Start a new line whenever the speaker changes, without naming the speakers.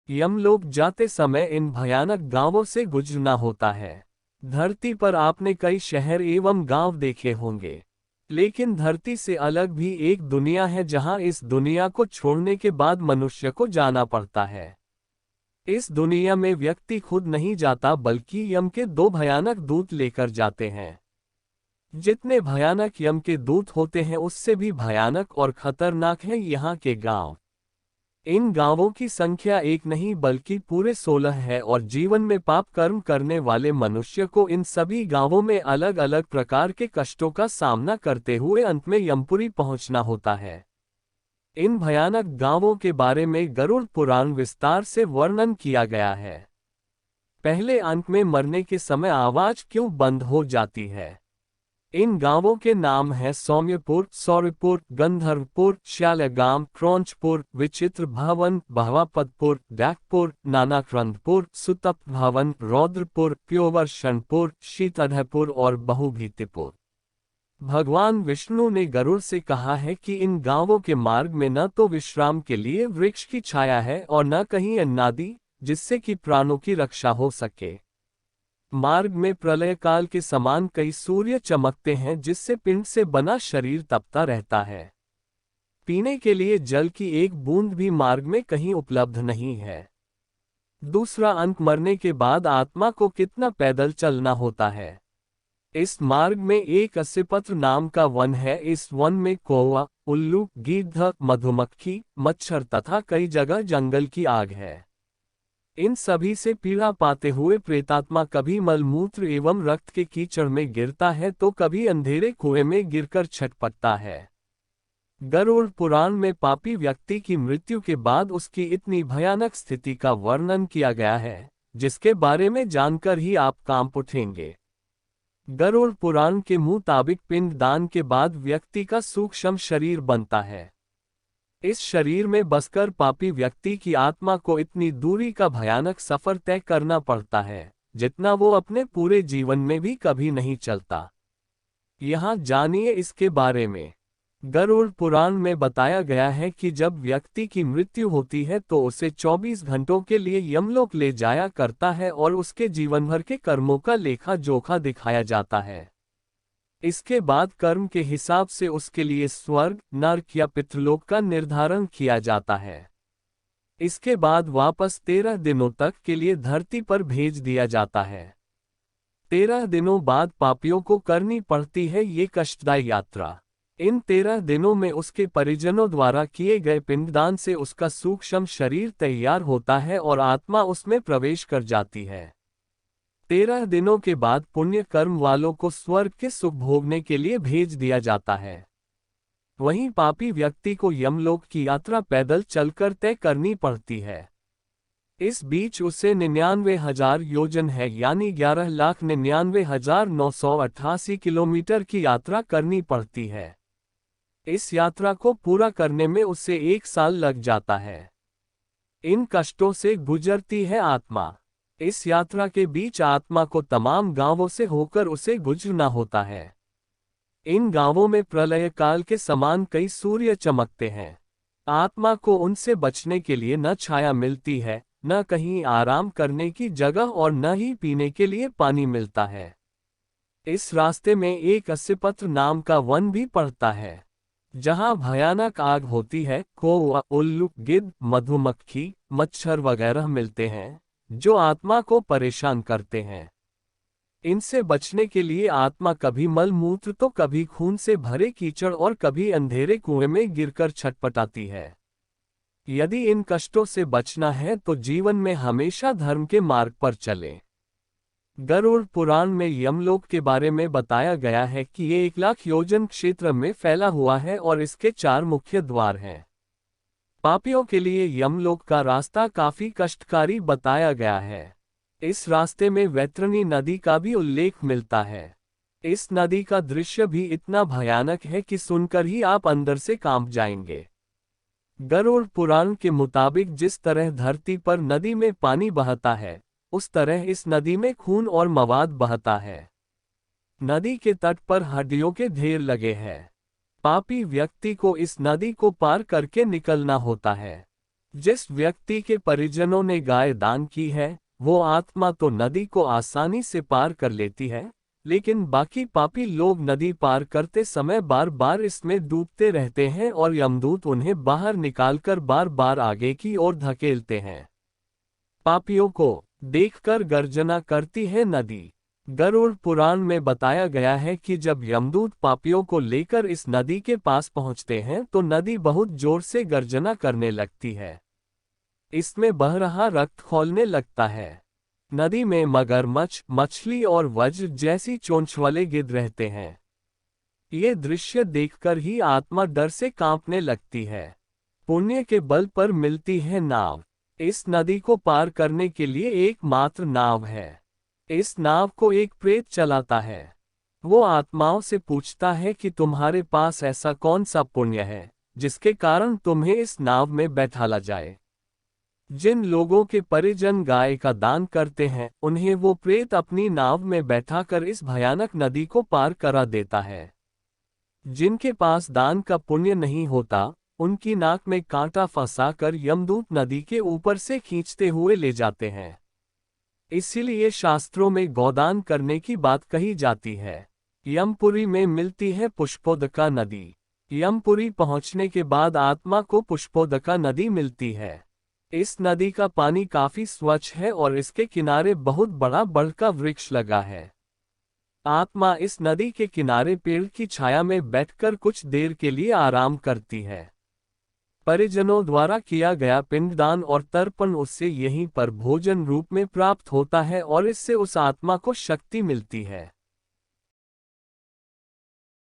यमलोक जाते समय इन भयानक गांवों से गुजरना होता है। धरती पर आपने कई शहर एवं गांव देखे होंगे, लेकिन धरती से अलग भी एक दुनिया है जहां इस दुनिया को छोड़ने के बाद मनुष्य को जाना पड़ता है। इस दुनिया में व्यक्ति खुद नहीं जाता बल्कि यम के दो भयानक दूत लेकर जाते हैं। जितने भयानक यम के दूत होते हैं उससे भी भयानक और खतरनाक है यहाँ के गांव। इन गांवों की संख्या एक नहीं बल्कि पूरे 16 है और जीवन में पाप कर्म करने वाले मनुष्य को इन सभी गांवों में अलग अलग प्रकार के कष्टों का सामना करते हुए अंत में यमपुरी पहुंचना होता है। इन भयानक गांवों के बारे में गरुड़ पुराण विस्तार से वर्णन किया गया है। पहले अंत में मरने के समय आवाज क्यों बंद हो जाती है? इन गांवों के नाम हैं सौम्यपुर, सौरपुर, गंधर्वपुर, श्यालगाम, क्रौंचपुर, विचित्र भवन, भवापदपुर, डैकपुर, नानाक्रंदपुर, सुतप भवन, रौद्रपुर, प्योवर्षणपुर, शीतधपुर और बहुभीतिपुर। भगवान विष्णु ने गरुड़ से कहा है कि इन गांवों के मार्ग में न तो विश्राम के लिए वृक्ष की छाया है और न कहीं अन्नादि, जिससे कि प्राणों की रक्षा हो सके। मार्ग में प्रलय काल के समान कई सूर्य चमकते हैं जिससे पिंड से बना शरीर तपता रहता है। पीने के लिए जल की एक बूंद भी मार्ग में कहीं उपलब्ध नहीं है। दूसरा अंक, मरने के बाद आत्मा को कितना पैदल चलना होता है। इस मार्ग में एक अस्सीपत्र नाम का वन है। इस वन में कौवा, उल्लू, गीदड़, मधुमक्खी, मच्छर तथा कई जगह जंगल की आग है। इन सभी से पीड़ा पाते हुए प्रेतात्मा कभी मलमूत्र एवं रक्त के कीचड़ में गिरता है तो कभी अंधेरे कुएं में गिरकर छटपटता है। गरुड़ पुराण में पापी व्यक्ति की मृत्यु के बाद उसकी इतनी भयानक स्थिति का वर्णन किया गया है जिसके बारे में जानकर ही आप कांप उठेंगे। गरुड़ पुराण के मुताबिक पिंडदान के बाद व्यक्ति का सूक्ष्म शरीर बनता है। इस शरीर में बसकर पापी व्यक्ति की आत्मा को इतनी दूरी का भयानक सफर तय करना पड़ता है जितना वो अपने पूरे जीवन में भी कभी नहीं चलता। यहाँ जानिए इसके बारे में। गरुड़ पुराण में बताया गया है कि जब व्यक्ति की मृत्यु होती है तो उसे 24 घंटों के लिए यमलोक ले जाया करता है और उसके जीवन भर के कर्मों का लेखा जोखा दिखाया जाता है। इसके बाद कर्म के हिसाब से उसके लिए स्वर्ग, नरक या पितृलोक का निर्धारण किया जाता है। इसके बाद वापस 13 दिनों तक के लिए धरती पर भेज दिया जाता है। 13 दिनों बाद पापियों को करनी पड़ती है ये कष्टदायी यात्रा। इन 13 दिनों में उसके परिजनों द्वारा किए गए पिंडदान से उसका सूक्ष्म शरीर तैयार होता है और आत्मा उसमें प्रवेश कर जाती है। 13 दिनों के बाद पुण्य कर्म वालों को स्वर्ग के सुख भोगने के लिए भेज दिया जाता है। वहीं पापी व्यक्ति को यमलोक की यात्रा पैदल चलकर तय करनी पड़ती है। इस बीच उसे 99,000 योजन है यानी 11,99,988 किलोमीटर की यात्रा करनी पड़ती है। इस यात्रा को पूरा करने में उसे 1 साल लग जाता है। इन कष्टों से गुजरती है आत्मा। इस यात्रा के बीच आत्मा को तमाम गांवों से होकर उसे गुजरना होता है। इन गांवों में प्रलय काल के समान कई सूर्य चमकते हैं। आत्मा को उनसे बचने के लिए न छाया मिलती है, न कहीं आराम करने की जगह और न ही पीने के लिए पानी मिलता है। इस रास्ते में एक अस्सीपत्र नाम का वन भी पड़ता है जहां भयानक आग होती है। कौवा, उल्लू, गिद्ध, मधुमक्खी, मच्छर वगैरह मिलते हैं जो आत्मा को परेशान करते हैं। इनसे बचने के लिए आत्मा कभी मलमूत्र तो कभी खून से भरे कीचड़ और कभी अंधेरे कुएं में गिरकर छटपटाती है। यदि इन कष्टों से बचना है तो जीवन में हमेशा धर्म के मार्ग पर चलें। गरुड़ पुराण में यमलोक के बारे में बताया गया है कि ये 1 लाख योजन क्षेत्र में फैला हुआ है और इसके 4 मुख्य द्वार हैं। पापियों के लिए यमलोक का रास्ता काफी कष्टकारी बताया गया है। इस रास्ते में वैतरणी नदी का भी उल्लेख मिलता है। इस नदी का दृश्य भी इतना भयानक है कि सुनकर ही आप अंदर से कांप जाएंगे। गरुड़ पुराण के मुताबिक जिस तरह धरती पर नदी में पानी बहता है उस तरह इस नदी में खून और मवाद बहता है। नदी के तट पर हड्डियों के ढेर लगे हैं। पापी व्यक्ति को इस नदी को पार करके निकलना होता है। जिस व्यक्ति के परिजनों ने गाय दान की है, वो आत्मा तो नदी को आसानी से पार कर लेती है, लेकिन बाकी पापी लोग नदी पार करते समय बार बार इसमें डूबते रहते हैं और यमदूत उन्हें बाहर निकालकर बार बार आगे की ओर धकेलते हैं। पापियों को देखकर गर्जना करती है नदी। गरुड़ पुराण में बताया गया है कि जब यमदूत पापियों को लेकर इस नदी के पास पहुंचते हैं तो नदी बहुत जोर से गर्जना करने लगती है। इसमें बह रहा रक्त खौलने लगता है। नदी में मगरमच्छ, मछली और वज्र जैसी चोंच वाले गिद्ध रहते हैं। ये दृश्य देखकर ही आत्मा डर से कांपने लगती है। पुण्य के बल पर मिलती है नाव। इस नदी को पार करने के लिए एकमात्र नाव है। इस नाव को एक प्रेत चलाता है। वो आत्माओं से पूछता है कि तुम्हारे पास ऐसा कौन सा पुण्य है जिसके कारण तुम्हें इस नाव में बैठाला जाए। जिन लोगों के परिजन गाय का दान करते हैं, उन्हें वो प्रेत अपनी नाव में बैठाकर इस भयानक नदी को पार करा देता है। जिनके पास दान का पुण्य नहीं होता, उनकी नाक में कांटा फंसाकर यमदूत नदी के ऊपर से खींचते हुए ले जाते हैं। इसीलिए शास्त्रों में गोदान करने की बात कही जाती है। यमपुरी में मिलती है पुष्पोदका नदी। यमपुरी पहुंचने के बाद आत्मा को पुष्पोदका नदी मिलती है। इस नदी का पानी काफी स्वच्छ है और इसके किनारे बहुत बड़ा बड़ का वृक्ष लगा है। आत्मा इस नदी के किनारे पेड़ की छाया में बैठकर कुछ देर के लिए आराम करती है। परिजनों द्वारा किया गया पिंडदान और तर्पण उससे यहीं पर भोजन रूप में प्राप्त होता है और इससे उस आत्मा को शक्ति मिलती है।